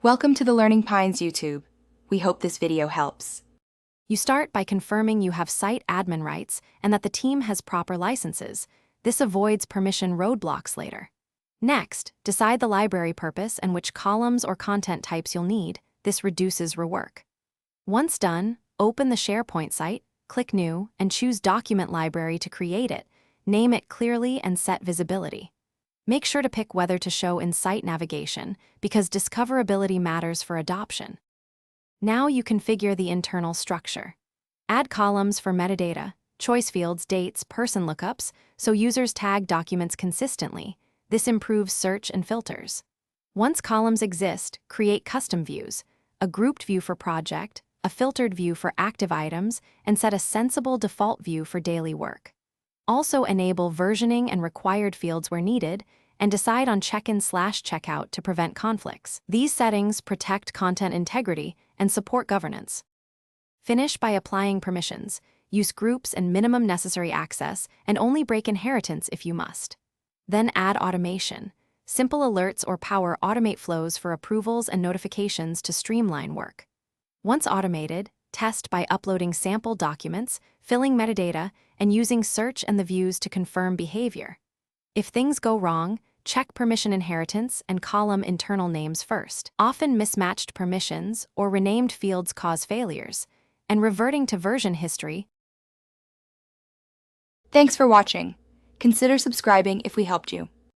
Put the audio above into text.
Welcome to the Learning Pines YouTube. We hope this video helps. You start by confirming you have site admin rights and that the team has proper licenses. This avoids permission roadblocks later. Next, decide the library purpose and which columns or content types you'll need. This reduces rework. Once done, open the Sharepoint site, click New, and choose Document Library to create it. Name it clearly and set visibility. Make sure to pick whether to show in site navigation because discoverability matters for adoption. Now you configure the internal structure. Add columns for metadata, choice fields, dates, person lookups, so users tag documents consistently. This improves search and filters. Once columns exist, create custom views, a grouped view for project, a filtered view for active items, and set a sensible default view for daily work. Also enable versioning and required fields where needed, and decide on check-in/checkout to prevent conflicts. These settings protect content integrity and support governance. Finish by applying permissions. Use groups and minimum necessary access, and only break inheritance if you must. Then add automation. Simple alerts or power automate flows for approvals and notifications to streamline work. Once automated, test by uploading sample documents, filling metadata, and using search and the views to confirm behavior. If things go wrong, check permission inheritance and column internal names first. Often mismatched permissions or renamed fields cause failures, and reverting to version history. Thanks for watching. Consider subscribing if we helped you.